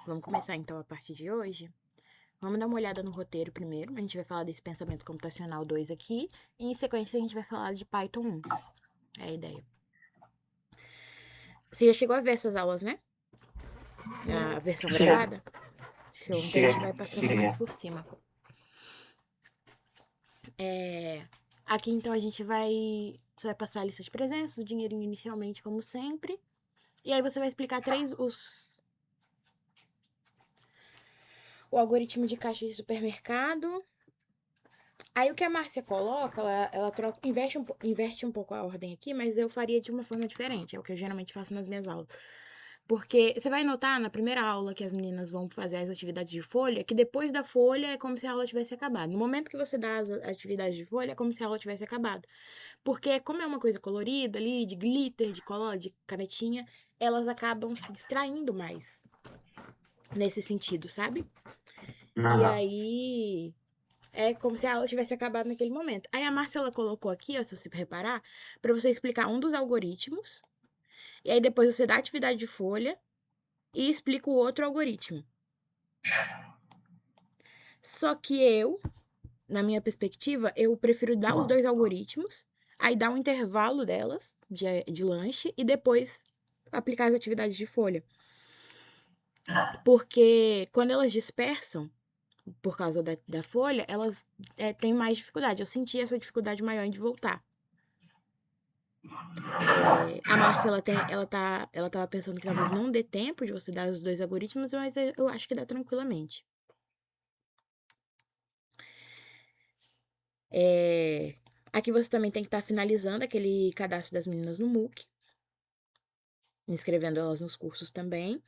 Vamos começar então a partir de hoje. Vamos dar uma olhada no roteiro primeiro. A gente vai falar desse pensamento computacional 2 aqui. E em sequência a gente vai falar de Python 1. É a ideia. Você já chegou a ver essas aulas, né? A versão gravada? Show. Então a gente vai passando mais por cima. Aqui então a gente vai... Você vai passar a lista de presença, o dinheirinho inicialmente, como sempre. E aí você vai explicar o algoritmo de caixa de supermercado. Aí o que a Márcia coloca, ela troca, inverte um pouco a ordem aqui, mas eu faria de uma forma diferente. É o que eu geralmente faço nas minhas aulas. Porque você vai notar na primeira aula que as meninas vão fazer as atividades de folha, que depois da folha é como se a aula tivesse acabado. No momento que você dá as atividades de folha, é como se a aula tivesse acabado. Porque como é uma coisa colorida ali, de glitter, de cola, de canetinha, elas acabam se distraindo mais. Nesse sentido, sabe? E aí... É como se a aula tivesse acabado naquele momento. Aí a Márcia, ela colocou aqui, ó, se você reparar, para você explicar um dos algoritmos. E aí depois você dá a atividade de folha e explica o outro algoritmo. Só que na minha perspectiva, eu prefiro dar os dois algoritmos, aí dar um intervalo delas de lanche e depois aplicar as atividades de folha. Porque quando elas dispersam, por causa da folha, elas têm mais dificuldade. Eu senti essa dificuldade maior de voltar. A Márcia, ela tava pensando que talvez não dê tempo de você dar os dois algoritmos, mas eu acho que dá tranquilamente. Aqui você também tem que estar finalizando aquele cadastro das meninas no MOOC, inscrevendo elas nos cursos também.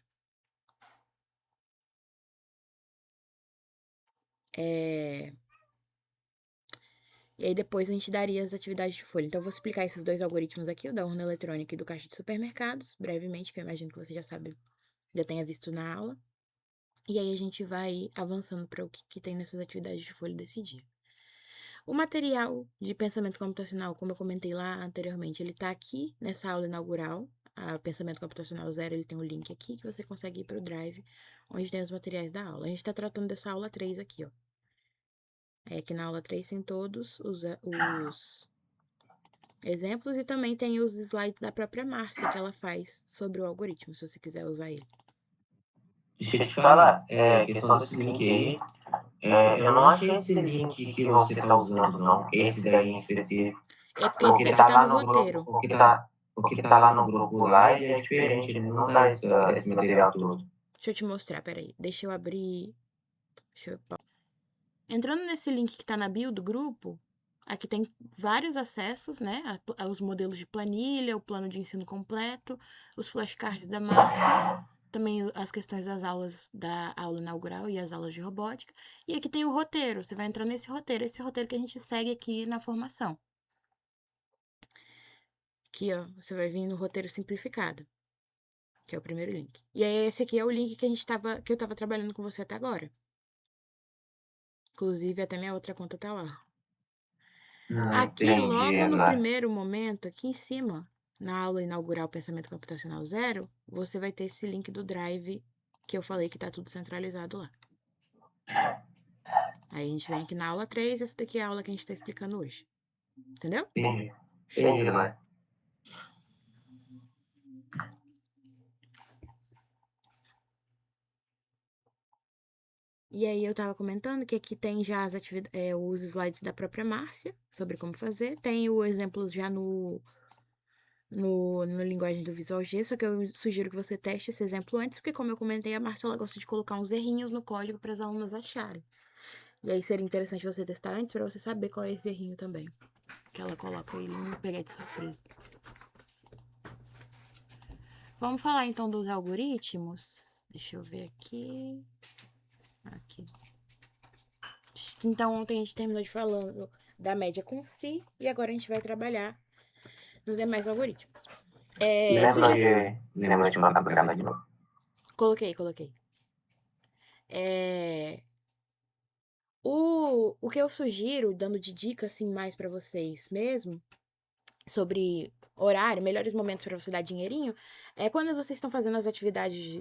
E aí depois a gente daria as atividades de folha. Então eu vou explicar esses dois algoritmos aqui, o da urna eletrônica e do caixa de supermercados, brevemente, que eu imagino que você já sabe, já tenha visto na aula. E aí a gente vai avançando para o que tem nessas atividades de folha desse dia. O material de pensamento computacional, como eu comentei lá anteriormente, ele está aqui nessa aula inaugural. A Pensamento Computacional 0, ele tem um link aqui que você consegue ir para o Drive, onde tem os materiais da aula. A gente está tratando dessa aula 3 aqui, ó. Aqui na aula 3 tem todos os exemplos e também tem os slides da própria Márcia que ela faz sobre o algoritmo, se você quiser usar ele. Deixa eu te falar, questão desse link aí, eu não achei esse link que você tá usando, não. Esse daí em específico. É porque esse daqui tá no roteiro. O que tá lá no grupo lá, ele é diferente, ele não dá esse material todo. Deixa eu te mostrar, peraí. Deixa eu abrir... Entrando nesse link que tá na bio do grupo, aqui tem vários acessos, né? Aos modelos de planilha, o plano de ensino completo, os flashcards da Márcia, também as questões das aulas da aula inaugural e as aulas de robótica. E aqui tem o roteiro, você vai entrar nesse roteiro, esse roteiro que a gente segue aqui na formação. Aqui, ó, você vai vir no roteiro simplificado, que é o primeiro link. E aí esse aqui é o link que eu tava trabalhando com você até agora. Inclusive, até minha outra conta tá lá. Aqui, logo no primeiro momento, aqui em cima, na aula inaugural Pensamento Computacional 0, você vai ter esse link do Drive que eu falei que tá tudo centralizado lá. Aí a gente vem aqui na aula 3, essa daqui é a aula que a gente tá explicando hoje. Entendeu? Entendi, né? E aí eu tava comentando que aqui tem já os slides da própria Márcia sobre como fazer. Tem o exemplo já no linguagem do Visual G, só que eu sugiro que você teste esse exemplo antes, porque como eu comentei, a Márcia ela gosta de colocar uns errinhos no código para as alunas acharem. E aí seria interessante você testar antes para você saber qual é esse errinho também. Que ela coloca ele não pegar de surpresa. Vamos falar então dos algoritmos. Deixa eu ver aqui. Aqui. Então ontem a gente terminou de falando da média com si e agora a gente vai trabalhar nos demais algoritmos. Lembra de colocar o programa de novo? Coloquei. O que eu sugiro, dando de dica assim mais para vocês mesmo, sobre horário, melhores momentos para você dar dinheirinho, é quando vocês estão fazendo as atividades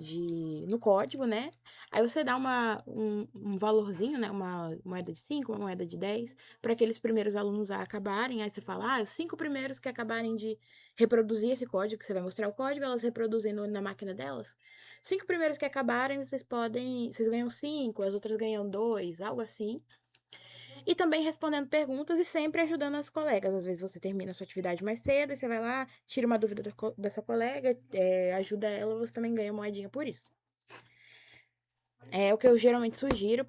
no código, né? Aí você dá um valorzinho, né? Uma moeda de 5, uma moeda de 10, para aqueles primeiros alunos a acabarem. Aí você fala, os 5 primeiros que acabarem de reproduzir esse código, que você vai mostrar o código, elas reproduzem na máquina delas. 5 primeiros que acabarem, vocês ganham 5, as outras ganham 2, algo assim. E também respondendo perguntas e sempre ajudando as colegas. Às vezes você termina a sua atividade mais cedo, e você vai lá, tira uma dúvida da sua colega, ajuda ela, você também ganha moedinha por isso. É o que eu geralmente sugiro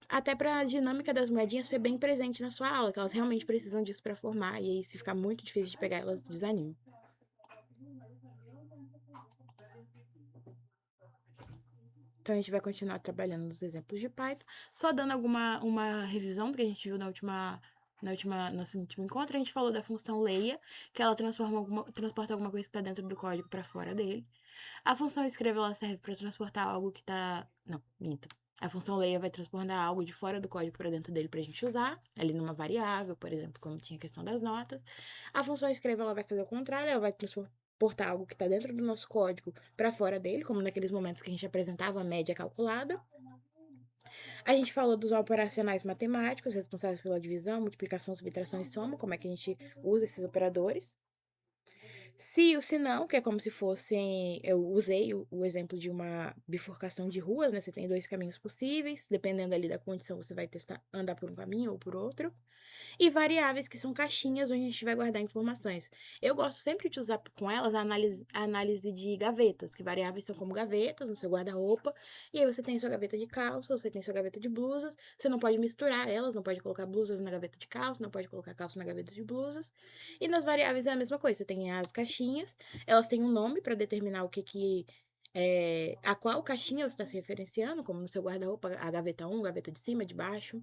até para a dinâmica das moedinhas ser bem presente na sua aula, que elas realmente precisam disso para formar, e aí se ficar muito difícil de pegar, elas desanimam. Então a gente vai continuar trabalhando nos exemplos de Python, só dando uma revisão do que a gente viu nosso último encontro. A gente falou da função leia, que ela transporta alguma coisa que está dentro do código para fora dele. A função escreva, ela serve para transportar algo que está... Não, minto. A função leia vai transportar algo de fora do código para dentro dele para a gente usar, ali numa variável, por exemplo, como tinha a questão das notas. A função escreva, ela vai fazer o contrário, ela vai transportar algo que está dentro do nosso código para fora dele, como naqueles momentos que a gente apresentava a média calculada. A gente falou dos operacionais matemáticos, responsáveis pela divisão, multiplicação, subtração e soma, como é que a gente usa esses operadores. Se e o se não, que é como se fossem... Eu usei o exemplo de uma bifurcação de ruas, né? Você tem 2 caminhos possíveis, dependendo ali da condição, você vai testar andar por um caminho ou por outro. E variáveis, que são caixinhas onde a gente vai guardar informações. Eu gosto sempre de usar com elas a análise de gavetas, que variáveis são como gavetas no seu guarda-roupa, e aí você tem sua gaveta de calça, você tem sua gaveta de blusas, você não pode misturar elas, não pode colocar blusas na gaveta de calça, não pode colocar calça na gaveta de blusas. E nas variáveis é a mesma coisa, você tem as caixinhas, elas têm um nome para determinar a qual caixinha você está se referenciando, como no seu guarda-roupa, a gaveta 1, gaveta de cima, de baixo.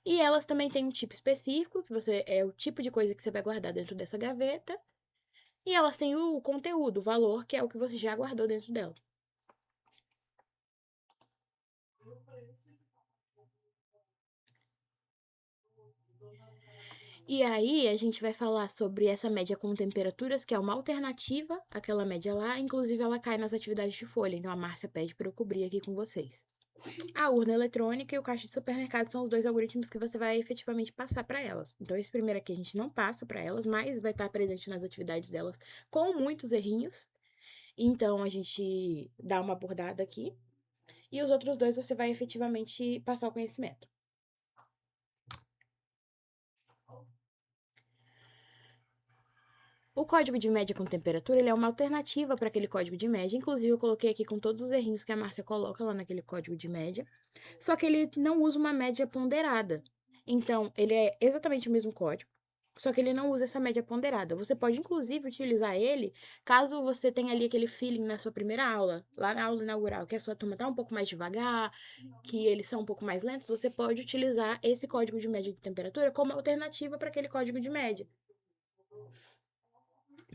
E elas também têm um tipo específico, que é o tipo de coisa que você vai guardar dentro dessa gaveta. E elas têm o conteúdo, o valor, que é o que você já guardou dentro dela. E aí, a gente vai falar sobre essa média com temperaturas, que é uma alternativa àquela média lá. Inclusive, ela cai nas atividades de folha. Então, a Márcia pede para eu cobrir aqui com vocês. A urna eletrônica e o caixa de supermercado são os 2 algoritmos que você vai efetivamente passar para elas. Então, esse primeiro aqui a gente não passa para elas, mas vai estar presente nas atividades delas com muitos errinhos. Então, a gente dá uma abordada aqui. E os outros 2 você vai efetivamente passar o conhecimento. O código de média com temperatura, ele é uma alternativa para aquele código de média. Inclusive, eu coloquei aqui com todos os errinhos que a Márcia coloca lá naquele código de média. Só que ele não usa uma média ponderada. Então, ele é exatamente o mesmo código, só que ele não usa essa média ponderada. Você pode, inclusive, utilizar ele caso você tenha ali aquele feeling na sua primeira aula, lá na aula inaugural, que a sua turma está um pouco mais devagar, que eles são um pouco mais lentos, você pode utilizar esse código de média de temperatura como alternativa para aquele código de média.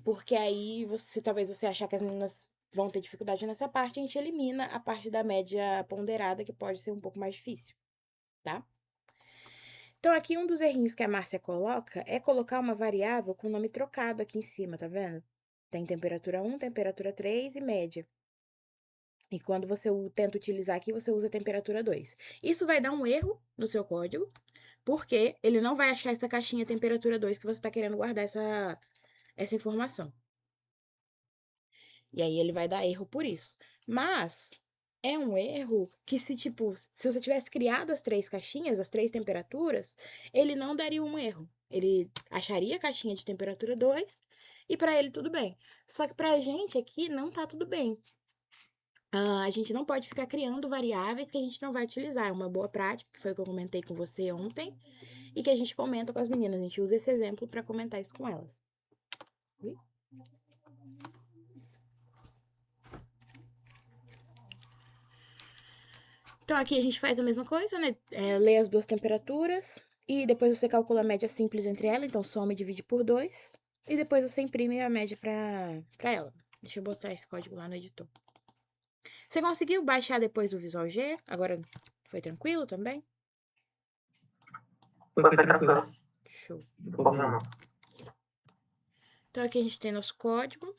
Porque aí, talvez você achar que as meninas vão ter dificuldade nessa parte, a gente elimina a parte da média ponderada, que pode ser um pouco mais difícil, tá? Então, aqui um dos errinhos que a Márcia coloca é colocar uma variável com o nome trocado aqui em cima, tá vendo? Tem temperatura 1, temperatura 3 e média. E quando você tenta utilizar aqui, você usa temperatura 2. Isso vai dar um erro no seu código, porque ele não vai achar essa caixinha temperatura 2 que você está querendo guardar essa informação. E aí ele vai dar erro por isso. Mas é um erro que se você tivesse criado as 3 caixinhas, as 3 temperaturas, ele não daria um erro. Ele acharia a caixinha de temperatura 2 e para ele tudo bem. Só que pra gente aqui não tá tudo bem. A gente não pode ficar criando variáveis que a gente não vai utilizar. É uma boa prática, que foi o que eu comentei com você ontem, e que a gente comenta com as meninas. A gente usa esse exemplo para comentar isso com elas. Ui? Então, aqui a gente faz a mesma coisa, né? Lê as 2 temperaturas e depois você calcula a média simples entre elas. Então, soma e divide por 2. E depois você imprime a média pra ela. Deixa eu botar esse código lá no editor. Você conseguiu baixar depois o Visual G? Agora foi tranquilo também? Foi tranquilo. Show. Não. Então, aqui a gente tem nosso código.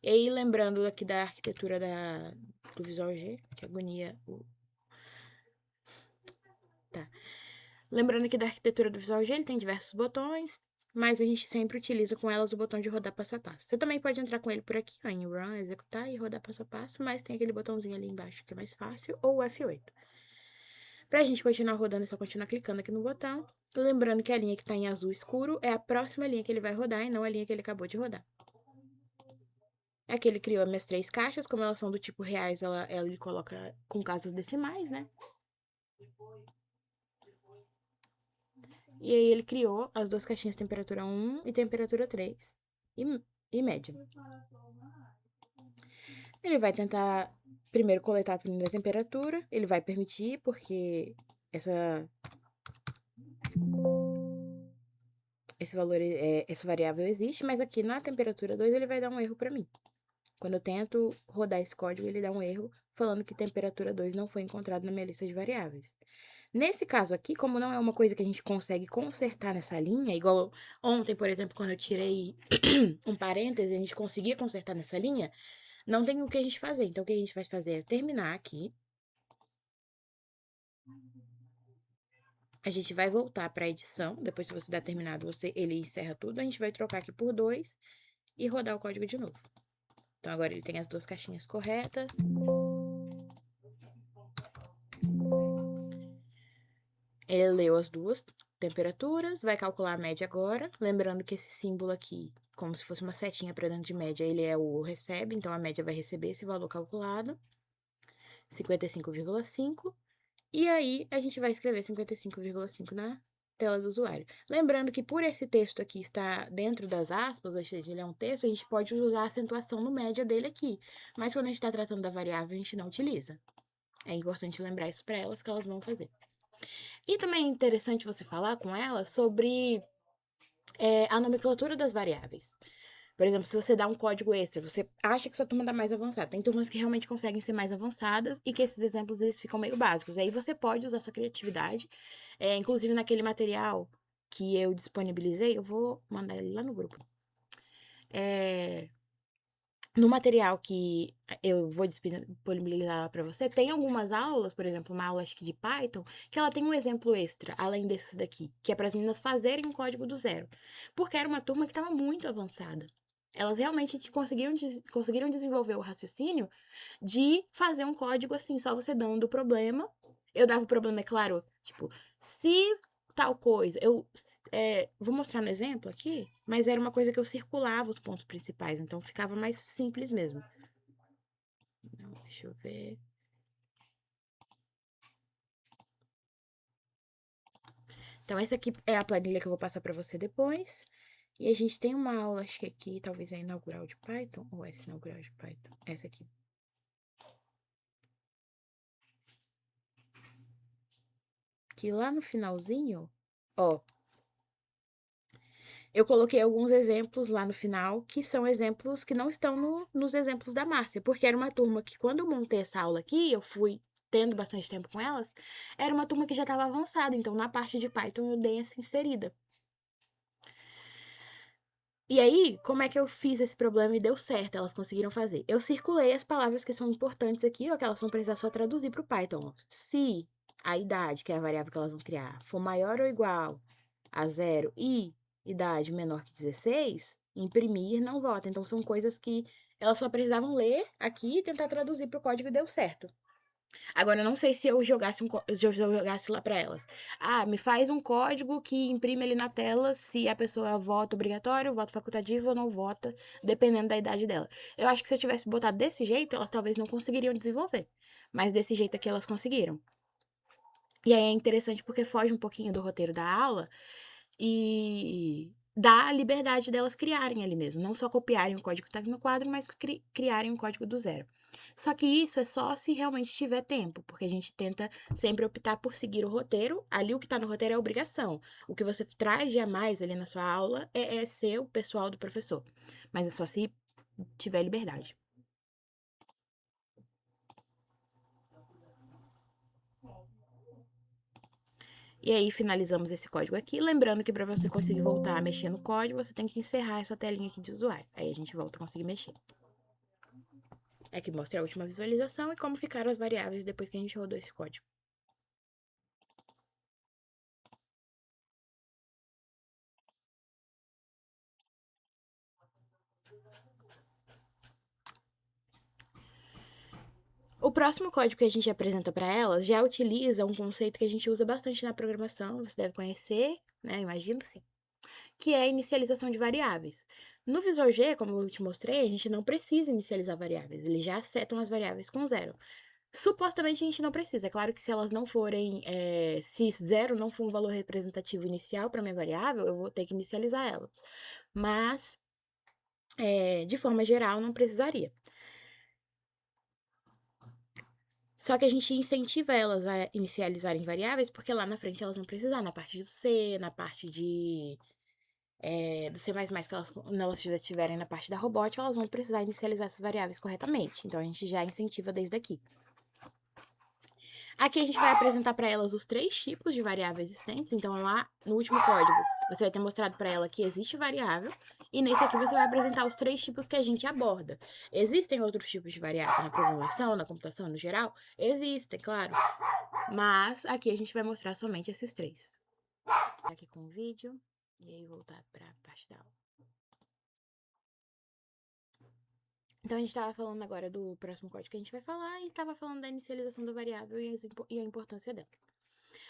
E aí, lembrando aqui da arquitetura do Visual G, que agonia. Tá. Lembrando aqui da arquitetura do Visual G, ele tem diversos botões, mas a gente sempre utiliza com elas o botão de rodar passo a passo. Você também pode entrar com ele por aqui, ó, em Run, executar e rodar passo a passo, mas tem aquele botãozinho ali embaixo que é mais fácil, ou o F8. Pra gente continuar rodando, é só continuar clicando aqui no botão. Lembrando que a linha que tá em azul escuro é a próxima linha que ele vai rodar e não a linha que ele acabou de rodar. Aqui ele criou as minhas 3 caixas, como elas são do tipo reais, ele coloca com casas decimais, né? E aí ele criou as 2 caixinhas temperatura 1 e temperatura 3 e média. Ele vai tentar primeiro coletar a primeira temperatura, ele vai permitir, porque esse valor, essa variável existe, mas aqui na temperatura 2 ele vai dar um erro para mim. Quando eu tento rodar esse código, ele dá um erro falando que temperatura 2 não foi encontrado na minha lista de variáveis. Nesse caso aqui, como não é uma coisa que a gente consegue consertar nessa linha, igual ontem, por exemplo, quando eu tirei um parêntese, a gente conseguia consertar nessa linha, não tem o que a gente fazer. Então, o que a gente vai fazer é terminar aqui. A gente vai voltar para a edição. Depois que você der terminado, ele encerra tudo. A gente vai trocar aqui por 2 e rodar o código de novo. Então, agora ele tem as 2 caixinhas corretas. Ele leu as 2 temperaturas, vai calcular a média agora. Lembrando que esse símbolo aqui, como se fosse uma setinha para dentro de média, ele é o recebe, então a média vai receber esse valor calculado, 55,5. E aí, a gente vai escrever 55,5 na tela do usuário. Lembrando que por esse texto aqui estar dentro das aspas, ou seja, ele é um texto, a gente pode usar a acentuação no média dele aqui. Mas quando a gente está tratando da variável, a gente não utiliza. É importante lembrar isso para elas, que elas vão fazer. E também é interessante você falar com elas sobre a nomenclatura das variáveis. Por exemplo, se você dá um código extra, você acha que sua turma está mais avançada. Tem turmas que realmente conseguem ser mais avançadas e que esses exemplos eles ficam meio básicos. Aí você pode usar sua criatividade. Inclusive, naquele material que eu disponibilizei, eu vou mandar ele lá no grupo. No material que eu vou disponibilizar para você, tem algumas aulas, por exemplo, uma aula acho que de Python, que ela tem um exemplo extra, além desses daqui, que é para as meninas fazerem um código do zero. Porque era uma turma que estava muito avançada. Elas realmente conseguiram desenvolver o raciocínio de fazer um código assim, só você dando o problema. Eu dava o problema, é claro, tipo, se tal coisa. Vou mostrar no exemplo aqui, mas era uma coisa que eu circulava os pontos principais, então ficava mais simples mesmo. Não, deixa eu ver. Então, essa aqui é a planilha que eu vou passar para você depois. E a gente tem uma aula, acho que aqui, talvez é inaugural de Python, ou essa inaugural de Python? Essa aqui. Que lá no finalzinho, ó, eu coloquei alguns exemplos lá no final, que são exemplos que não estão nos exemplos da Márcia, porque era uma turma que, quando eu montei essa aula aqui, eu fui tendo bastante tempo com elas, era uma turma que já estava avançada, então na parte de Python eu dei essa inserida. E aí, como é que eu fiz esse problema e deu certo? Elas conseguiram fazer. Eu circulei as palavras que são importantes aqui, ó, que elas vão precisar só traduzir para o Python. Se a idade, que é a variável que elas vão criar, for maior ou igual a 0 e idade menor que 16, imprimir não vota. Então, são coisas que elas só precisavam ler aqui e tentar traduzir para o código e deu certo. Agora, eu não sei se eu jogasse, se eu jogasse lá para elas. Ah, me faz um código que imprime ali na tela se a pessoa vota obrigatório, vota facultativo ou não vota, dependendo da idade dela. Eu acho que se eu tivesse botado desse jeito, elas talvez não conseguiriam desenvolver. Mas desse jeito aqui elas conseguiram. E aí é interessante porque foge um pouquinho do roteiro da aula e dá a liberdade delas criarem ali mesmo. Não só copiarem o código que está aqui no quadro, mas criarem um código do zero. Só que isso é só se realmente tiver tempo, porque a gente tenta sempre optar por seguir o roteiro. Ali o que está no roteiro é obrigação. O que você traz de a mais ali na sua aula é ser o pessoal do professor. Mas é só se tiver liberdade. E aí finalizamos esse código aqui. Lembrando que para você conseguir voltar a mexer no código, você tem que encerrar essa telinha aqui de usuário. Aí a gente volta a conseguir mexer. É que mostra a última visualização e como ficaram as variáveis depois que a gente rodou esse código. O próximo código que a gente apresenta para elas já utiliza um conceito que a gente usa bastante na programação, você deve conhecer, né? Imagino sim. Que é a inicialização de variáveis. No Visual G, como eu te mostrei, a gente não precisa inicializar variáveis, eles já setam as variáveis com zero. Supostamente a gente não precisa, é claro que se elas não forem, se zero não for um valor representativo inicial para minha variável, eu vou ter que inicializar ela. Mas, de forma geral, não precisaria. Só que a gente incentiva elas a inicializarem variáveis, porque lá na frente elas vão precisar, na parte do C, na parte do C++, que elas já estiverem na parte da robótica, elas vão precisar inicializar essas variáveis corretamente. Então, a gente já incentiva desde aqui. Aqui a gente vai apresentar para elas os 3 tipos de variáveis existentes. Então, lá no último código, você vai ter mostrado para ela que existe variável. E nesse aqui você vai apresentar os 3 tipos que a gente aborda. Existem outros tipos de variável na programação, na computação no geral? Existem, claro. Mas aqui a gente vai mostrar somente esses 3. Aqui com o vídeo. E aí voltar para a parte da aula. Então, a gente estava falando agora do próximo código que a gente vai falar e estava falando da inicialização da variável e a importância dela.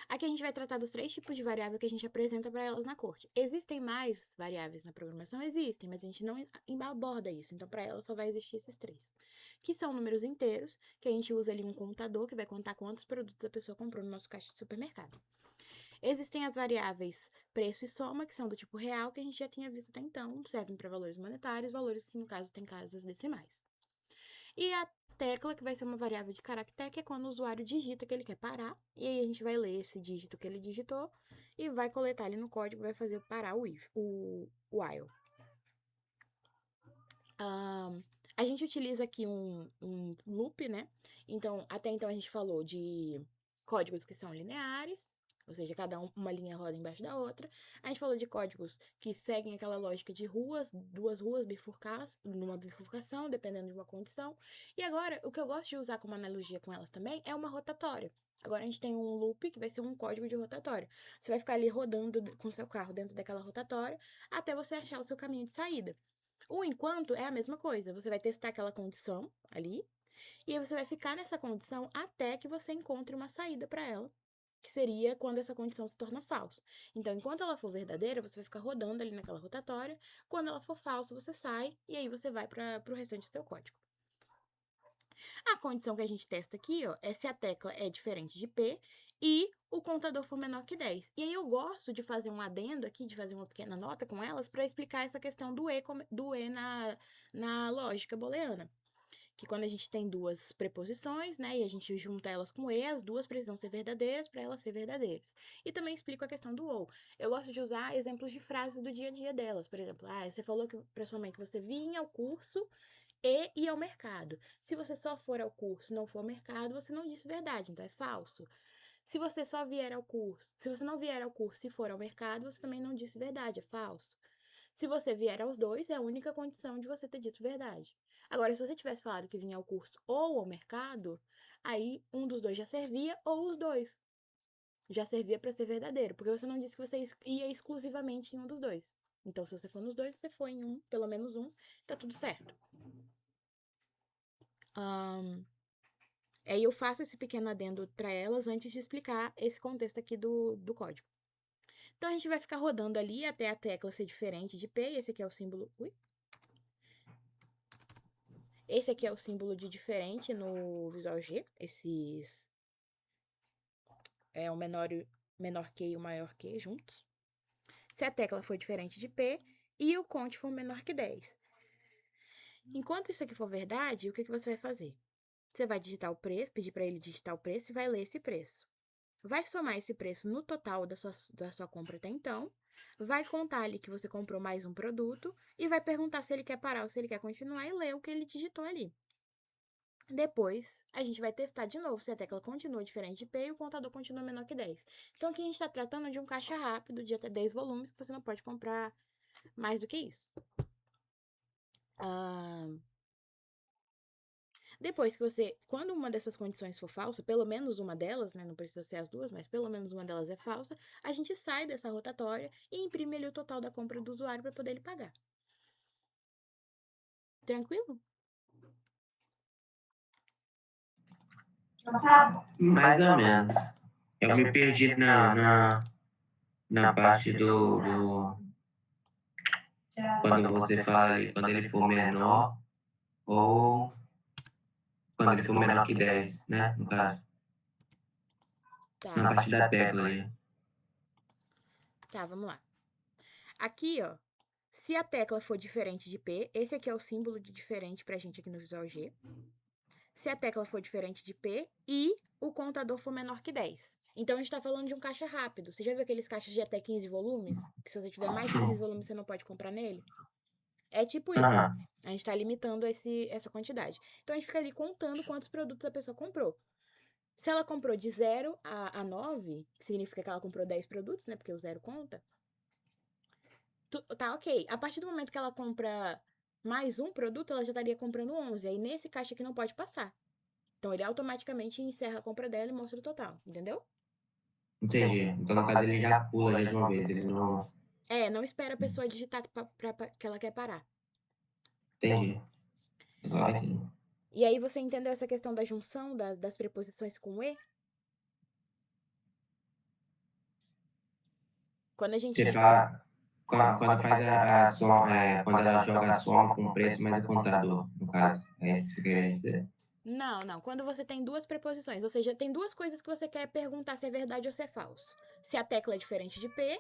Aqui a gente vai tratar dos 3 tipos de variável que a gente apresenta para elas na corte. Existem mais variáveis na programação? Existem, mas a gente não aborda isso. Então, para elas só vai existir esses 3. Que são números inteiros, que a gente usa ali um contador que vai contar quantos produtos a pessoa comprou no nosso caixa de supermercado. Existem as variáveis preço e soma, que são do tipo real, que a gente já tinha visto até então, servem para valores monetários, valores que no caso tem casas decimais. E a tecla, que vai ser uma variável de caractere, que é quando o usuário digita que ele quer parar, e aí a gente vai ler esse dígito que ele digitou e vai coletar ali no código, vai fazer parar o while. A gente utiliza aqui um loop, né? Então, até então a gente falou de códigos que são lineares, ou seja, uma linha roda embaixo da outra. A gente falou de códigos que seguem aquela lógica de ruas, 2 ruas bifurcadas, numa bifurcação, dependendo de uma condição. E agora, o que eu gosto de usar como analogia com elas também é uma rotatória. Agora a gente tem um loop que vai ser um código de rotatória. Você vai ficar ali rodando com seu carro dentro daquela rotatória até você achar o seu caminho de saída. O enquanto é a mesma coisa. Você vai testar aquela condição ali, e aí você vai ficar nessa condição até que você encontre uma saída para ela, que seria quando essa condição se torna falsa. Então, enquanto ela for verdadeira, você vai ficar rodando ali naquela rotatória. Quando ela for falsa, você sai e aí você vai para o restante do seu código. A condição que a gente testa aqui, ó, é se a tecla é diferente de P e o contador for menor que 10. E aí eu gosto de fazer um adendo aqui, de fazer uma pequena nota com elas para explicar essa questão do E na lógica booleana. Que quando a gente tem 2 preposições, né, e a gente junta elas com E, as 2 precisam ser verdadeiras para elas serem verdadeiras. E também explico a questão do ou. Eu gosto de usar exemplos de frases do dia a dia delas. Por exemplo, você falou que para sua mãe que você vinha ao curso e ir ao mercado. Se você só for ao curso e não for ao mercado, você não disse verdade, então é falso. Se você só vier ao curso, se você não vier ao curso e for ao mercado, você também não disse verdade, é falso. Se você vier aos dois, é a única condição de você ter dito verdade. Agora, se você tivesse falado que vinha ao curso ou ao mercado, aí um dos dois já servia ou os dois já servia para ser verdadeiro, porque você não disse que você ia exclusivamente em um dos dois. Então, se você for nos dois, você foi em um, pelo menos um, tá tudo certo. Aí eu faço esse pequeno adendo para elas antes de explicar esse contexto aqui do código. Então, a gente vai ficar rodando ali até a tecla ser diferente de P. Esse aqui é o símbolo... Esse aqui é o símbolo de diferente no Visual G. Esses... É o menor que e o maior que juntos. Se a tecla for diferente de P e o count for menor que 10. Enquanto isso aqui for verdade, o que você vai fazer? Você vai digitar o preço, pedir para ele digitar o preço e vai ler esse preço. Vai somar esse preço no total da sua compra até então, vai contar ali que você comprou mais um produto e vai perguntar se ele quer parar ou se ele quer continuar e ler o que ele digitou ali. Depois, a gente vai testar de novo se a tecla continua diferente de P e o contador continua menor que 10. Então, aqui a gente está tratando de um caixa rápido de até 10 volumes, que você não pode comprar mais do que isso. Depois que você, quando uma dessas condições for falsa, pelo menos uma delas, né, não precisa ser as duas, mas pelo menos uma delas é falsa, a gente sai dessa rotatória e imprime ali o total da compra do usuário para poder ele pagar. Tranquilo? Mais ou menos. Eu me perdi na parte quando você fala ali, quando ele for menor ou quando ele for menor que 10, né? No caso. Na Tá. parte da tecla ali. Tá, vamos lá. Aqui, ó, se a tecla for diferente de P, esse aqui é o símbolo de diferente pra gente aqui no Visual G. Se a tecla for diferente de P e o contador for menor que 10. Então, a gente tá falando de um caixa rápido. Você já viu aqueles caixas de até 15 volumes? Que se você tiver mais que 15 volumes, você não pode comprar nele? É tipo isso. Aham. A gente tá limitando essa quantidade. Então, a gente fica ali contando quantos produtos a pessoa comprou. Se ela comprou de 0 a 9, que significa que ela comprou 10 produtos, né? Porque o 0 conta. Tá ok. A partir do momento que ela compra mais um produto, ela já estaria comprando 11. Aí nesse caixa aqui não pode passar. Então ele automaticamente encerra a compra dela e mostra o total, entendeu? Entendi. Então, no caso, ele já pula já de uma vez. Ele não. Não espera a pessoa digitar que ela quer parar. Entendi. Agora entendi. E aí você entendeu essa questão da junção das preposições com e? Quando a Você gente. fala. Quando faz a soma, quando ela joga a soma com o preço mais o contador, no caso. É isso que você queria dizer? Não, não. Quando você tem duas preposições, ou seja, tem duas coisas que você quer perguntar se é verdade ou se é falso. Se a tecla é diferente de P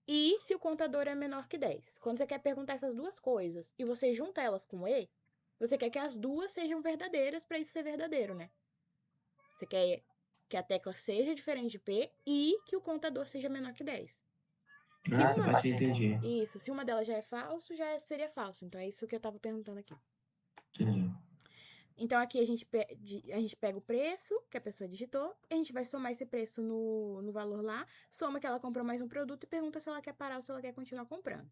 e se o contador é menor que 10. Quando você quer perguntar essas duas coisas e você junta elas com E, você quer que as duas sejam verdadeiras para isso ser verdadeiro, né? Você quer que a tecla seja diferente de P e que o contador seja menor que 10. Se Essa uma, parte eu entendi. isso, se uma delas já é falso, já seria falso. Então é isso que eu tava perguntando aqui. Entendi. Então aqui a gente pega o preço que a pessoa digitou, a gente vai somar esse preço no valor lá, soma que ela comprou mais um produto e pergunta se ela quer parar ou se ela quer continuar comprando.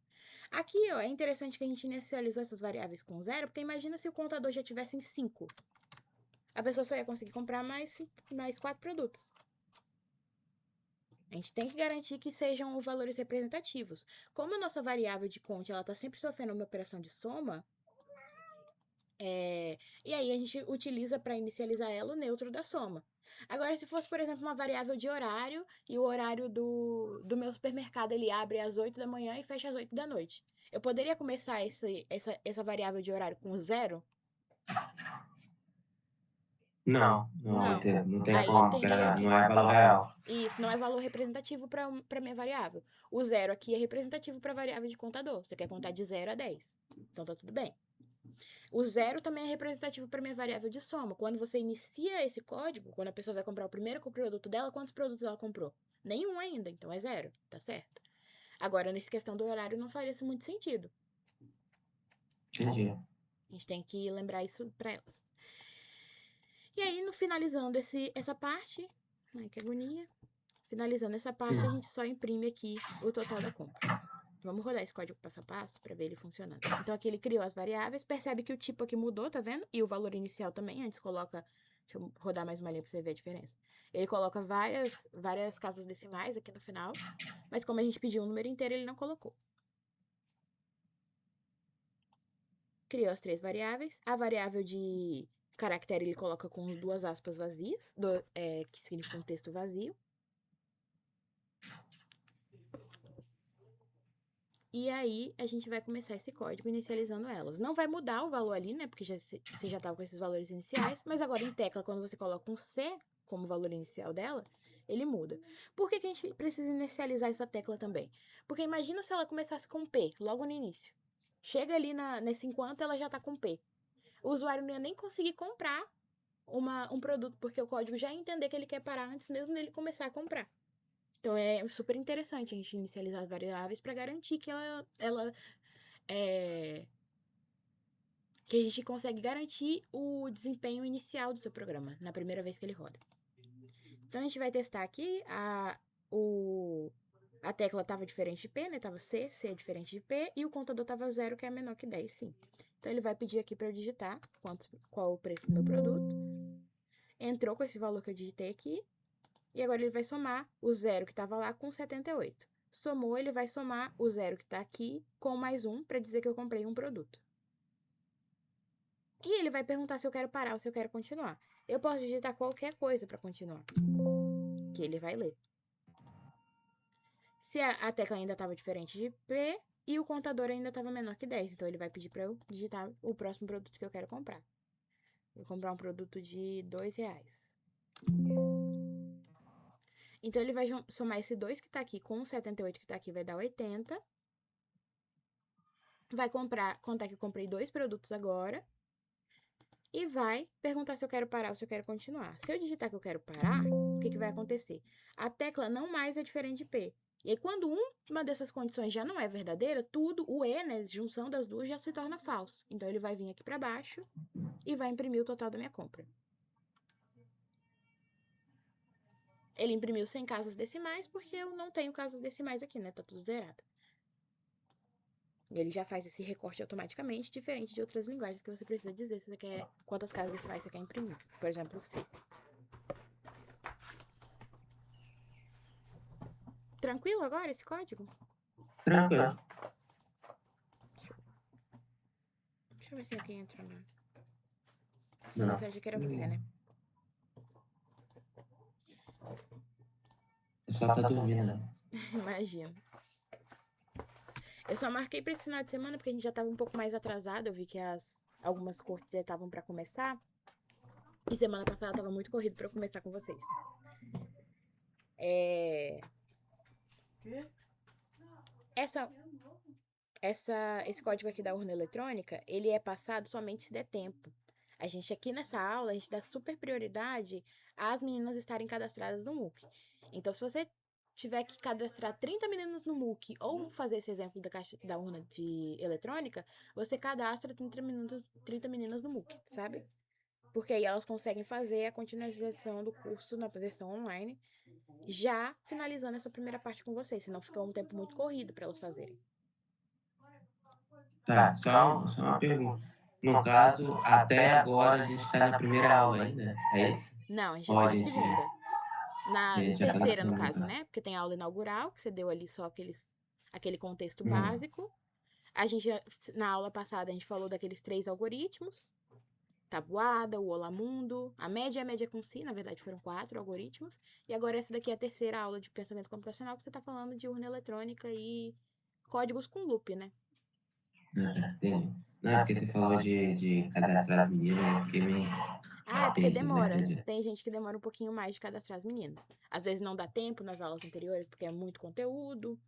Aqui, ó, é interessante que a gente inicializou essas variáveis com 0, porque imagina se o contador já tivesse em 5. A pessoa só ia conseguir comprar mais 4 produtos. A gente tem que garantir que sejam os valores representativos. Como a nossa variável de conte ela está sempre sofrendo uma operação de soma, e aí a gente utiliza para inicializar ela o neutro da soma. Agora, se fosse, por exemplo, uma variável de horário, e o horário do meu supermercado ele abre às 8 da manhã e fecha às 8 da noite. Eu poderia começar essa variável de horário com 0? Não, Não. não tem Aí como, porque teria não que. é valor real. Isso não é valor representativo para minha variável. O 0 aqui é representativo para a variável de contador. Você quer contar de 0 a 10. Então tá tudo bem. O 0 também é representativo para minha variável de soma. Quando você inicia esse código, quando a pessoa vai comprar o primeiro produto dela, quantos produtos ela comprou? Nenhum ainda, então é 0, tá certo? Agora, nessa questão do horário, não faria isso muito sentido. Entendi. A gente tem que lembrar isso para elas. E aí, no finalizando essa parte, ai que agonia. Finalizando essa parte, a gente só imprime aqui o total da compra. Vamos rodar esse código passo a passo para ver ele funcionando. Então, aqui ele criou as variáveis, percebe que o tipo aqui mudou, tá vendo? E o valor inicial também, antes coloca... Deixa eu rodar mais uma linha para você ver a diferença. Ele coloca várias casas decimais aqui no final, mas como a gente pediu um número inteiro, ele não colocou. Criou as 3 variáveis. A variável de caractere ele coloca com 2 aspas vazias, que significa um texto vazio. E aí, a gente vai começar esse código inicializando elas. Não vai mudar o valor ali, né? Porque você já estava com esses valores iniciais. Mas agora, em tecla, quando você coloca um C como valor inicial dela, ele muda. Por que a gente precisa inicializar essa tecla também? Porque imagina se ela começasse com P, logo no início. Chega ali nesse enquanto, ela já está com P. O usuário não ia nem conseguir comprar um produto, porque o código já ia entender que ele quer parar antes mesmo dele começar a comprar. Então, é super interessante a gente inicializar as variáveis para garantir que que a gente consegue garantir o desempenho inicial do seu programa na primeira vez que ele roda. Então, a gente vai testar aqui a tecla estava diferente de P, né? Tava C é diferente de P, e o contador estava 0, que é menor que 10, sim. Então, ele vai pedir aqui para eu digitar qual o preço do meu produto. Entrou com esse valor que eu digitei aqui. E agora ele vai somar o 0 que estava lá com 78. Somou, ele vai somar o 0 que está aqui com mais 1 para dizer que eu comprei um produto. E ele vai perguntar se eu quero parar ou se eu quero continuar. Eu posso digitar qualquer coisa para continuar, que ele vai ler. Se a tecla ainda estava diferente de P e o contador ainda estava menor que 10, então ele vai pedir para eu digitar o próximo produto que eu quero comprar. Vou comprar um produto de R$2. Então, ele vai somar esse 2 que tá aqui com o 78 que tá aqui, vai dar 80. Vai contar que eu comprei 2 produtos agora. E vai perguntar se eu quero parar ou se eu quero continuar. Se eu digitar que eu quero parar, o que vai acontecer? A tecla não mais é diferente de P. E aí, quando uma dessas condições já não é verdadeira, o E, né, junção das duas, já se torna falso. Então, ele vai vir aqui para baixo e vai imprimir o total da minha compra. Ele imprimiu sem casas decimais, porque eu não tenho casas decimais aqui, né? Tá tudo zerado. Ele já faz esse recorte automaticamente, diferente de outras linguagens que você precisa dizer se você quer quantas casas decimais você quer imprimir. Por exemplo, o C. Tranquilo agora esse código? Tranquilo. Deixa eu ver se aqui entra na... Essa mensagem aqui era você, né? Eu só tá dormindo, né? Imagino. Eu só marquei pra esse final de semana porque a gente já tava um pouco mais atrasado. Eu vi que algumas cortes já estavam pra começar. E semana passada tava muito corrido pra eu começar com vocês. Esse código aqui da urna eletrônica, ele é passado somente se der tempo. A gente aqui nessa aula, a gente dá super prioridade às meninas estarem cadastradas no MOOC. Então, se você tiver que cadastrar 30 meninas no MOOC ou fazer esse exemplo da urna de eletrônica, você cadastra 30 meninas no MOOC, sabe? Porque aí elas conseguem fazer a continuação do curso na versão online, já finalizando essa primeira parte com vocês, senão fica um tempo muito corrido para elas fazerem. Tá, só uma pergunta. No caso, até agora a gente está na primeira aula ainda, é isso? Não, a gente já tá na segunda. Na terceira, no segunda, caso, tá. né? Porque tem a aula inaugural, que você deu ali só aquele contexto básico. A gente, na aula passada, a gente falou daqueles 3 algoritmos. Tabuada, o Olamundo, a média com si, na verdade foram 4 algoritmos. E agora essa daqui é a terceira aula de pensamento computacional, que você tá falando de urna eletrônica e códigos com loop, né? Entendi. Não, é porque você falou de cadastrar as meninas, eu fiquei meio... Ah, é porque demora. Entendi. Tem gente que demora um pouquinho mais de cadastrar as meninas. Às vezes não dá tempo nas aulas anteriores, porque é muito conteúdo.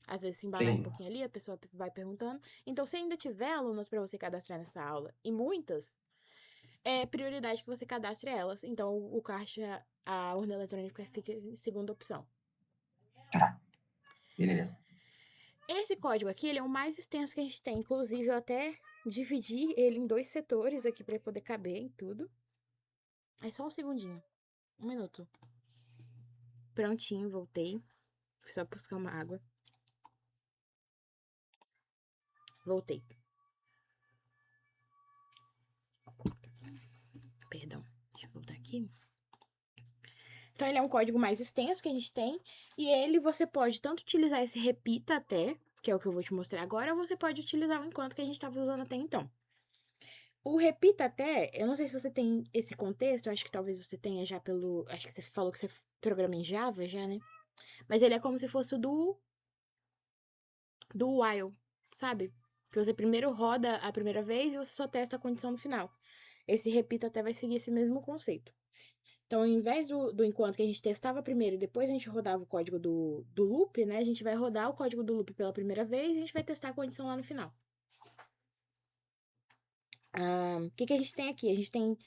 Às vezes se embala um pouquinho ali, a pessoa vai perguntando. Então, se ainda tiver alunas para você cadastrar nessa aula, e muitas, é prioridade que você cadastre elas. Então, o caixa, a urna eletrônica fica em segunda opção. Tá. Beleza. Esse código aqui, ele é o mais extenso que a gente tem. Inclusive, eu até dividi ele em 2 setores aqui para poder caber em tudo. É só um segundinho. 1 minuto. Prontinho, voltei. Fui só buscar uma água. Voltei. Perdão. Deixa eu voltar aqui. Então, ele é um código mais extenso que a gente tem. E ele, você pode tanto utilizar esse repita até, que é o que eu vou te mostrar agora, ou você pode utilizar o enquanto que a gente estava usando até então. O repita até, eu não sei se você tem esse contexto, eu acho que talvez você tenha já pelo... Acho que você falou que você programa em Java já, né? Mas ele é como se fosse do while, sabe? Que você primeiro roda a primeira vez e você só testa a condição no final. Esse repita até vai seguir esse mesmo conceito. Então, ao invés do enquanto que a gente testava primeiro e depois a gente rodava o código do loop, né? A gente vai rodar o código do loop pela primeira vez e a gente vai testar a condição lá no final. O que a gente tem aqui? A gente tem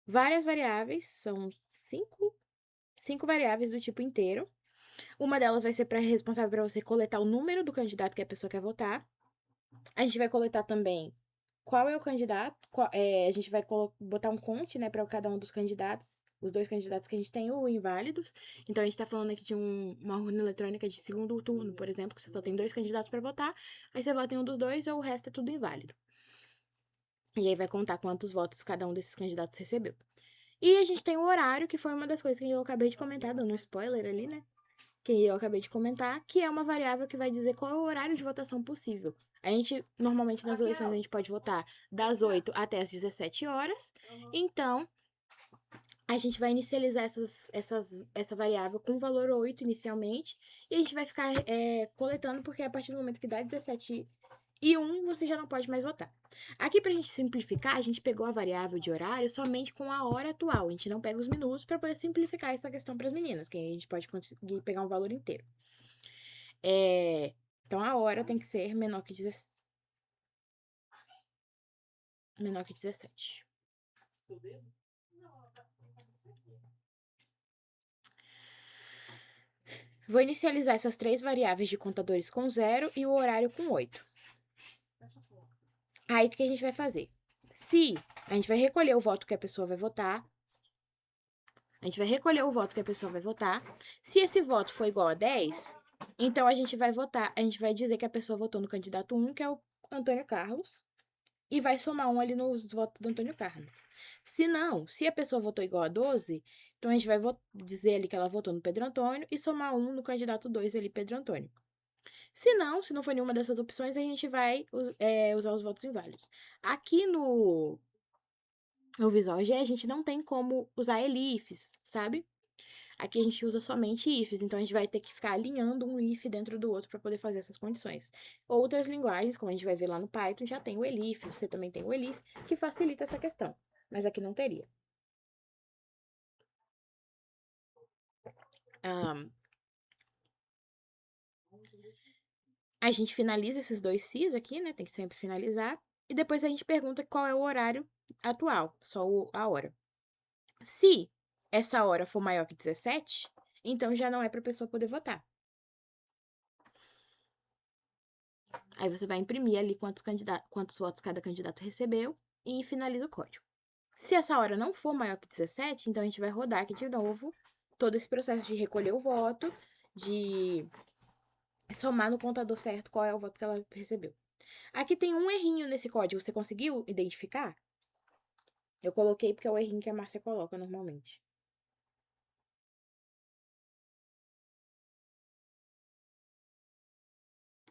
várias variáveis, são 5 variáveis do tipo inteiro. Uma delas vai ser responsável para você coletar o número do candidato que a pessoa quer votar. A gente vai coletar também qual é o candidato, a gente vai botar um conte, né, para cada um dos candidatos, os 2 candidatos que a gente tem, ou inválidos. Então, a gente tá falando aqui de uma urna eletrônica de segundo turno, por exemplo, que você só tem 2 candidatos para votar, aí você vota em um dos 2 ou o resto é tudo inválido. E aí vai contar quantos votos cada um desses candidatos recebeu. E a gente tem o horário, que foi uma das coisas que eu acabei de comentar, dando um spoiler ali, né? Que eu acabei de comentar, que é uma variável que vai dizer qual é o horário de votação possível. A gente, normalmente nas eleições, a gente pode votar das 8 até as 17 horas. Então, a gente vai inicializar essa variável com o valor 8 inicialmente. E a gente vai ficar coletando, porque a partir do momento que dá 17h01, você já não pode mais votar. Aqui, pra gente simplificar, a gente pegou a variável de horário somente com a hora atual. A gente não pega os minutos para poder simplificar essa questão para as meninas, que aí a gente pode conseguir pegar um valor inteiro. Então, a hora tem que ser menor que 17. Vou inicializar essas três variáveis de contadores com 0 e o horário com 8. Aí, o que a gente vai fazer? Se a gente vai recolher o voto que a pessoa vai votar, se esse voto for igual a 10, então a gente vai dizer que a pessoa votou no candidato 1, que é o Antônio Carlos, e vai somar 1 ali nos votos do Antônio Carlos. Se não, se a pessoa votou igual a 12, então a gente vai dizer ali que ela votou no Pedro Antônio e somar 1 no candidato 2 ali, Pedro Antônio. Se não for nenhuma dessas opções, a gente vai usar os votos inválidos. Aqui no Visual G, a gente não tem como usar elifs, sabe? Aqui a gente usa somente ifs, então a gente vai ter que ficar alinhando um if dentro do outro para poder fazer essas condições. Outras linguagens, como a gente vai ver lá no Python, já tem o elif, você também tem o elif, que facilita essa questão, mas aqui não teria. A gente finaliza esses dois sis aqui, né? Tem que sempre finalizar. E depois a gente pergunta qual é o horário atual, só a hora. Se essa hora for maior que 17, então já não é para a pessoa poder votar. Aí você vai imprimir ali quantos votos cada candidato recebeu e finaliza o código. Se essa hora não for maior que 17, então a gente vai rodar aqui de novo todo esse processo de recolher o voto, de somar no contador certo qual é o voto que ela recebeu. Aqui tem um errinho nesse código, você conseguiu identificar? Eu coloquei porque é o errinho que a Márcia coloca normalmente.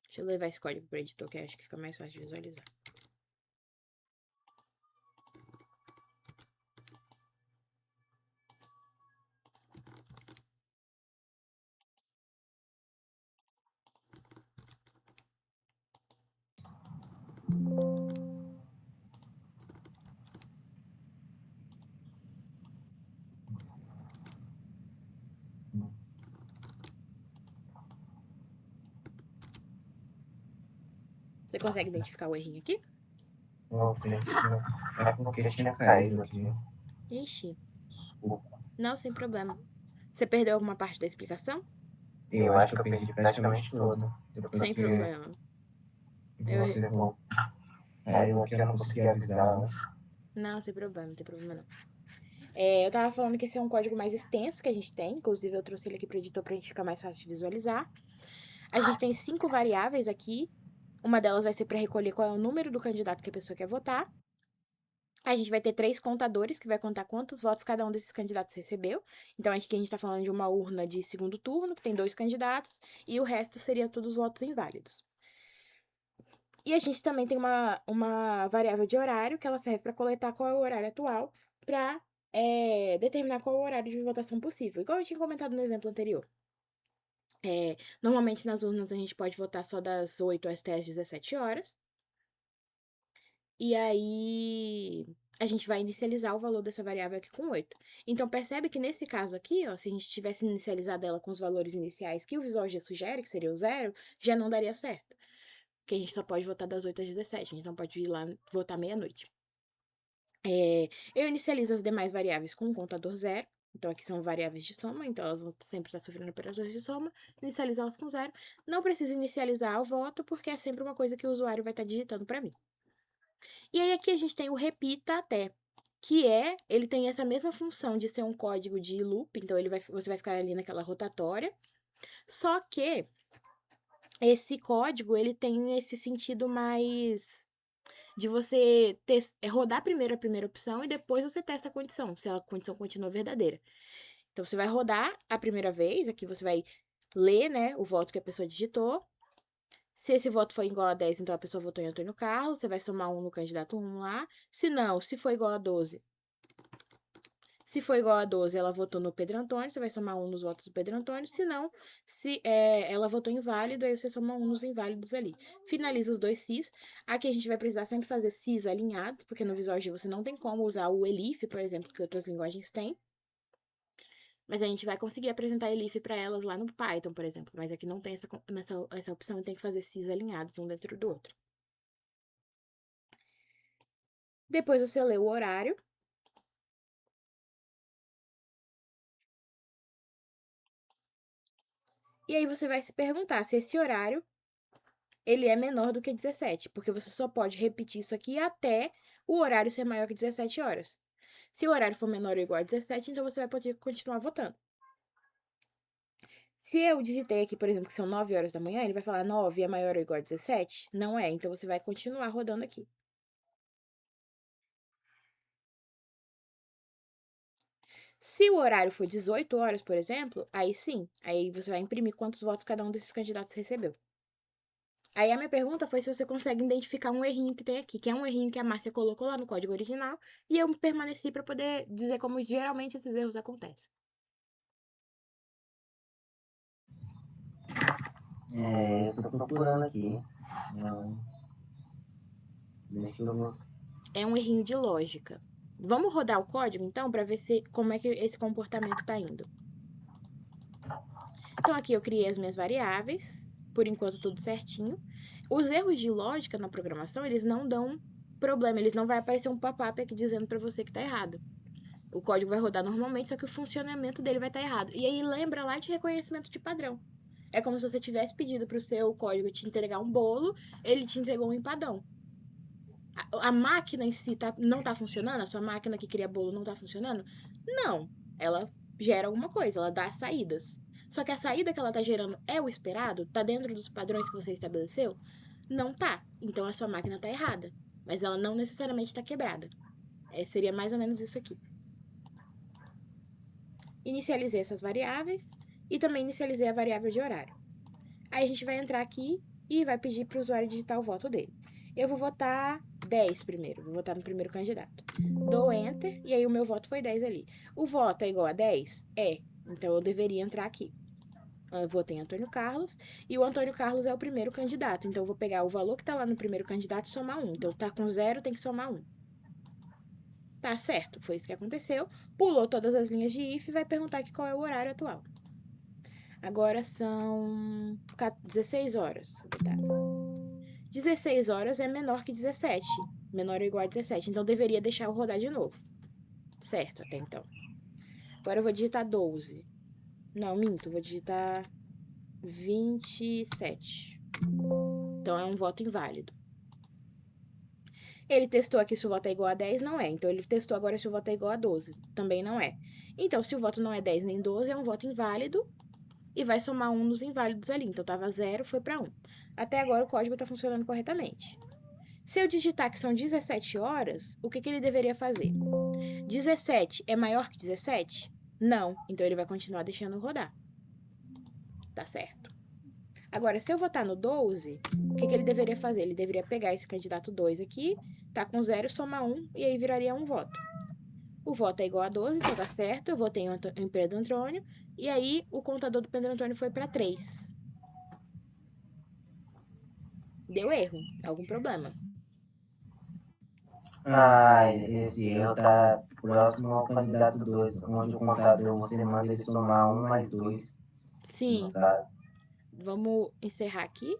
Deixa eu levar esse código para o editor, que acho que fica mais fácil de visualizar. Você consegue identificar o errinho aqui? Não, é porque tinha caído aqui. Ixi. Desculpa. Não, sem problema. Você perdeu alguma parte da explicação? Eu acho que eu perdi praticamente tudo. Sem problema. Você falou. Aí eu não consegui avisar. Não, sem problema, não tem problema não. Eu tava falando que esse é um código mais extenso que a gente tem, inclusive eu trouxe ele aqui pro editor pra gente ficar mais fácil de visualizar. A gente tem 5 variáveis aqui. Uma delas vai ser para recolher qual é o número do candidato que a pessoa quer votar. A gente vai ter 3 contadores, que vai contar quantos votos cada um desses candidatos recebeu. Então, aqui a gente tá falando de uma urna de segundo turno, que tem 2 candidatos, e o resto seria todos votos inválidos. E a gente também tem uma variável de horário, que ela serve para coletar qual é o horário atual, para determinar qual é o horário de votação possível. Igual eu tinha comentado no exemplo anterior. Normalmente nas urnas a gente pode votar só das 8 até as 17 horas. E aí a gente vai inicializar o valor dessa variável aqui com 8. Então, percebe que nesse caso aqui, ó, se a gente tivesse inicializado ela com os valores iniciais que o Visual G sugere, que seria o 0, já não daria certo. Porque a gente só pode votar das 8 às 17, a gente não pode ir lá votar meia-noite. Eu inicializo as demais variáveis com o contador 0. Então, aqui são variáveis de soma, então elas vão sempre estar sofrendo operações de soma. Inicializá-las com 0. Não precisa inicializar o voto, porque é sempre uma coisa que o usuário vai estar digitando para mim. E aí, aqui a gente tem o repita até, que ele tem essa mesma função de ser um código de loop, então você vai ficar ali naquela rotatória, só que esse código, ele tem esse sentido mais de você rodar primeiro a primeira opção e depois você testa a condição, se a condição continua verdadeira. Então, você vai rodar a primeira vez, aqui você vai ler, né, o voto que a pessoa digitou. Se esse voto for igual a 10, então a pessoa votou em Antônio Carlos, você vai somar 1 no candidato 1 lá. Se não, se for igual a 12, se for igual a 12, ela votou no Pedro Antônio, você vai somar 1 nos votos do Pedro Antônio. Se não, se ela votou inválido, aí você soma 1 nos inválidos ali. Finaliza os dois cis. Aqui a gente vai precisar sempre fazer cis alinhados, porque no Visual G você não tem como usar o ELIF, por exemplo, que outras linguagens têm. Mas a gente vai conseguir apresentar ELIF para elas lá no Python, por exemplo. Mas aqui não tem essa opção, tem que fazer cis alinhados um dentro do outro. Depois você lê o horário. E aí você vai se perguntar se esse horário ele é menor do que 17, porque você só pode repetir isso aqui até o horário ser maior que 17 horas. Se o horário for menor ou igual a 17, então você vai poder continuar votando. Se eu digitei aqui, por exemplo, que são 9 horas da manhã, ele vai falar 9 é maior ou igual a 17? Não é, então você vai continuar rodando aqui. Se o horário for 18 horas, por exemplo, aí sim, aí você vai imprimir quantos votos cada um desses candidatos recebeu. Aí a minha pergunta foi se você consegue identificar um errinho que tem aqui, que é um errinho que a Márcia colocou lá no código original, e eu permaneci para poder dizer como geralmente esses erros acontecem. Eu tô procurando aqui. Não. Deixa eu ver. É um errinho de lógica. Vamos rodar o código, então, para ver como é que esse comportamento está indo. Então, aqui eu criei as minhas variáveis, por enquanto tudo certinho. Os erros de lógica na programação, eles não dão problema, eles não vai aparecer um pop-up aqui dizendo para você que está errado. O código vai rodar normalmente, só que o funcionamento dele vai estar errado. E aí lembra lá de reconhecimento de padrão. É como se você tivesse pedido para o seu código te entregar um bolo, ele te entregou um empadão. A máquina em si não está funcionando? A sua máquina que cria bolo não está funcionando? Não. Ela gera alguma coisa, ela dá saídas. Só que a saída que ela está gerando é o esperado? Está dentro dos padrões que você estabeleceu? Não tá. Então a sua máquina está errada. Mas ela não necessariamente está quebrada. Seria mais ou menos isso aqui. Inicializei essas variáveis e também inicializei a variável de horário. Aí a gente vai entrar aqui e vai pedir para o usuário digitar o voto dele. Eu vou votar 10 primeiro, vou votar no primeiro candidato. Dou Enter e aí o meu voto foi 10 ali. O voto é igual a 10? É, então eu deveria entrar aqui. Eu votei em Antônio Carlos e o Antônio Carlos é o primeiro candidato, então eu vou pegar o valor que está lá no primeiro candidato e somar 1. Então tá com 0, tem que somar 1. Tá certo, foi isso que aconteceu. Pulou todas as linhas de if e vai perguntar aqui qual é o horário atual. Agora são 16 horas. 16 horas é menor que 17. Menor ou igual a 17. Então, deveria deixar eu rodar de novo. Certo, até então. Agora eu vou digitar 12. Não, minto. Vou digitar 27. Então, é um voto inválido. Ele testou aqui se o voto é igual a 10, não é. Então, ele testou agora se o voto é igual a 12. Também não é. Então, se o voto não é 10 nem 12, é um voto inválido. E vai somar 1 nos inválidos ali. Então, tava 0, foi para 1. Até agora, o código tá funcionando corretamente. Se eu digitar que são 17 horas, o que ele deveria fazer? 17 é maior que 17? Não. Então, ele vai continuar deixando rodar. Tá certo. Agora, se eu votar no 12, o que ele deveria fazer? Ele deveria pegar esse candidato 2 aqui, tá com 0, somar 1, e aí viraria um voto. O voto é igual a 12, então tá certo. Eu votei em Pedro Antônio, e aí o contador do Pedro Antônio foi para 3. Deu erro, algum problema. Esse erro tá próximo ao candidato 2, onde o contador você manda ele somar 1 mais 2. Sim. Vamos encerrar aqui.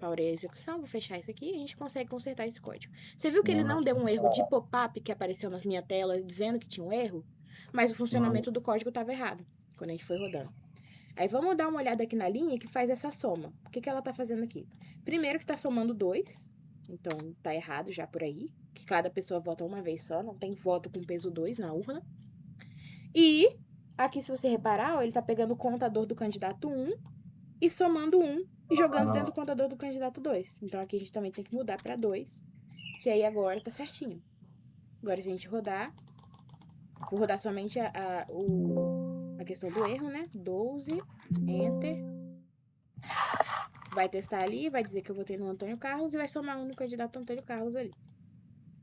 Paurei a execução, vou fechar isso aqui e a gente consegue consertar esse código. Você viu que ele não deu um erro de pop-up que apareceu na minha tela dizendo que tinha um erro? Mas o funcionamento do código estava errado quando a gente foi rodando. Aí vamos dar uma olhada aqui na linha que faz essa soma. O que ela está fazendo aqui? Primeiro que está somando 2, então tá errado já por aí, que cada pessoa vota uma vez só, não tem voto com peso 2 na urna. E aqui, se você reparar, ó, ele está pegando o contador do candidato 1 e somando 1 e jogando dentro do contador do candidato 2. Então, aqui a gente também tem que mudar para 2 que aí agora tá certinho. Agora, se a gente rodar, vou rodar somente a questão do erro, né? 12, Enter. Vai testar ali, vai dizer que eu votei no Antônio Carlos e vai somar um no candidato Antônio Carlos ali.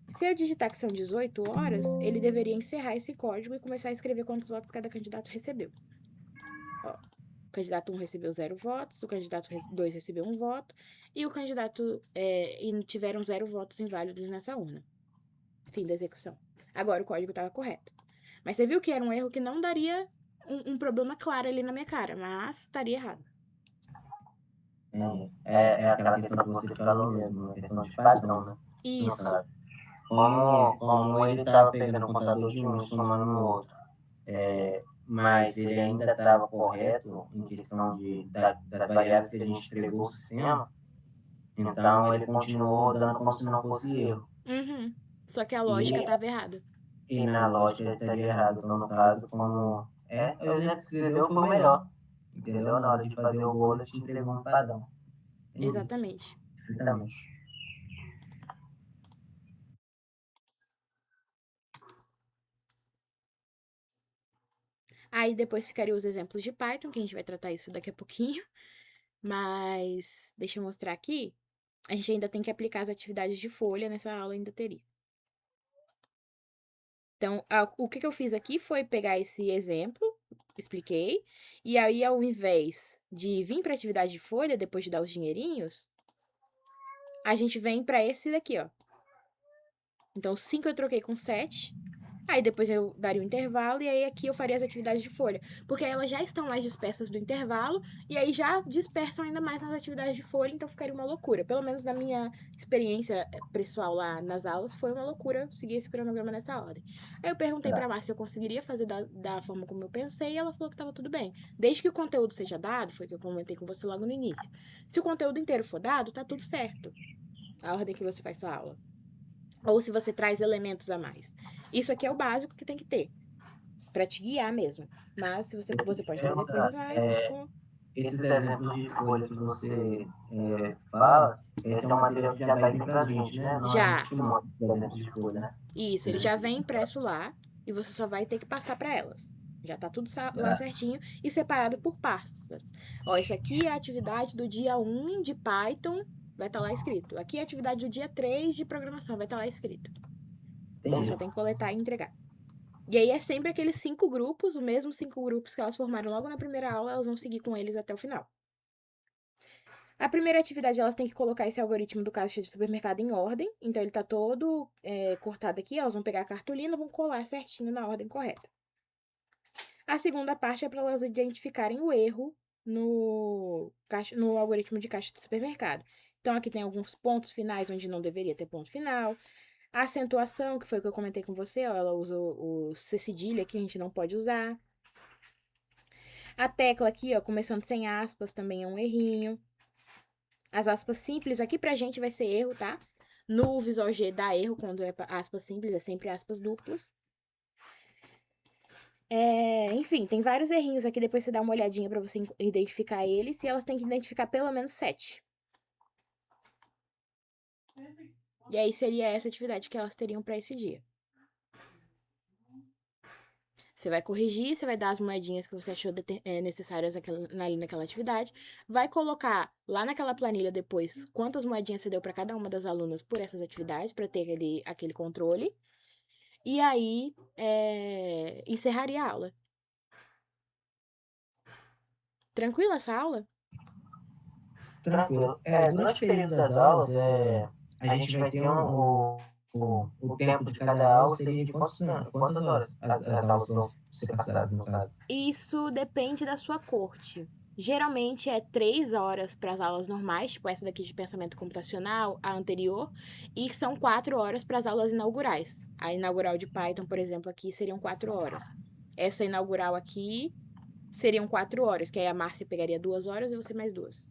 Se eu digitar que são 18 horas, ele deveria encerrar esse código e começar a escrever quantos votos cada candidato recebeu. Ó, o candidato 1 recebeu 0 votos, o candidato 2 recebeu 1 voto e o candidato e tiveram 0 votos inválidos nessa urna. Fim da execução. Agora o código estava correto. Mas você viu que era um erro que não daria um problema claro ali na minha cara, mas estaria errado. É aquela questão que você falou mesmo, a questão de padrão, né? Isso. Como ele estava pegando o contador de um e somando no outro, mas ele ainda estava correto em questão das variáveis que a gente entregou o sistema, então ele continuou rodando como se não fosse erro. Uhum. Só que a lógica estava errada. E na lógica ele estaria errado. Então, no caso, como o exemplo que você deu foi o melhor. Entendeu? Na hora de fazer o bolo, ele te entregou um padrão. Exatamente. Exatamente. Aí depois ficaria os exemplos de Python, que a gente vai tratar isso daqui a pouquinho. Mas deixa eu mostrar aqui. A gente ainda tem que aplicar as atividades de folha, nessa aula ainda teria. Então, o que eu fiz aqui foi pegar esse exemplo, expliquei, e aí ao invés de vir para a atividade de folha, depois de dar os dinheirinhos, a gente vem para esse daqui, ó. Então, 5 eu troquei com 7. Aí depois eu daria um intervalo e aí aqui eu faria as atividades de folha. Porque aí elas já estão mais dispersas do intervalo e aí já dispersam ainda mais nas atividades de folha, então ficaria uma loucura. Pelo menos na minha experiência pessoal lá nas aulas, foi uma loucura seguir esse cronograma nessa ordem. Aí eu perguntei pra Márcia se eu conseguiria fazer da forma como eu pensei e ela falou que tava tudo bem. Desde que o conteúdo seja dado, foi o que eu comentei com você logo no início. Se o conteúdo inteiro for dado, tá tudo certo. A ordem que você faz sua aula. Ou se você traz elementos a mais. Isso aqui é o básico que tem que ter. Pra te guiar mesmo. Mas se você pode trazer coisas mais. Esses exemplos de folha que você fala, esse é um material que já vai vir pra gente, né? Não Já. a gente que monta esses exemplos de folha, né? Isso, ele já vem impresso lá e você só vai ter que passar pra elas. Já tá tudo lá certinho e separado por pastas. Ó, isso aqui é a atividade do dia 1 de Python, vai estar lá escrito. Aqui é a atividade do dia 3 de programação, vai estar lá escrito. Você só tem que coletar e entregar. E aí é sempre aqueles 5 grupos, os mesmos 5 grupos que elas formaram logo na primeira aula, elas vão seguir com eles até o final. A primeira atividade, elas têm que colocar esse algoritmo do caixa de supermercado em ordem. Então, ele tá todo cortado aqui. Elas vão pegar a cartolina e vão colar certinho na ordem correta. A segunda parte é para elas identificarem o erro no algoritmo de caixa de supermercado. Então, aqui tem alguns pontos finais onde não deveria ter ponto final. A acentuação, que foi o que eu comentei com você, ó, ela usa o C cedilha que a gente não pode usar. A tecla aqui, ó, começando sem aspas, também é um errinho. As aspas simples aqui pra gente vai ser erro, tá? No Visual G dá erro quando é aspas simples, é sempre aspas duplas. Enfim, tem vários errinhos aqui, depois você dá uma olhadinha pra você identificar eles, e elas têm que identificar pelo menos 7. E aí seria essa atividade que elas teriam pra esse dia. Você vai corrigir, você vai dar as moedinhas que você achou necessárias ali naquela atividade. Vai colocar lá naquela planilha depois quantas moedinhas você deu para cada uma das alunas por essas atividades, para ter aquele controle. E aí, encerraria a aula. Tranquila essa aula? Tranquilo. Durante o período das aulas, a gente vai ter o tempo de cada aula seria de quantas horas as aulas vão ser passadas, no caso? Isso depende da sua corte. Geralmente é 3 horas para as aulas normais, tipo essa daqui de pensamento computacional, a anterior, e são 4 horas para as aulas inaugurais. A inaugural de Python, por exemplo, aqui seriam 4 horas. Essa inaugural aqui seriam 4 horas, que aí a Márcia pegaria 2 horas e você mais 2.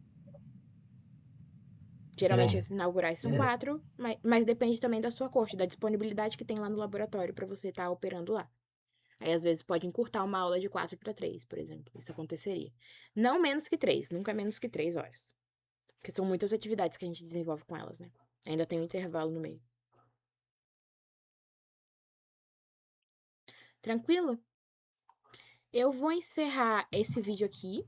Geralmente as inaugurais são 4, mas depende também da sua corte, da disponibilidade que tem lá no laboratório para você estar operando lá. Aí, às vezes, pode encurtar uma aula de 4 para 3, por exemplo. Isso aconteceria. Não menos que 3, nunca menos que 3 horas. Porque são muitas atividades que a gente desenvolve com elas, né? Ainda tem um intervalo no meio. Tranquilo? Eu vou encerrar esse vídeo aqui.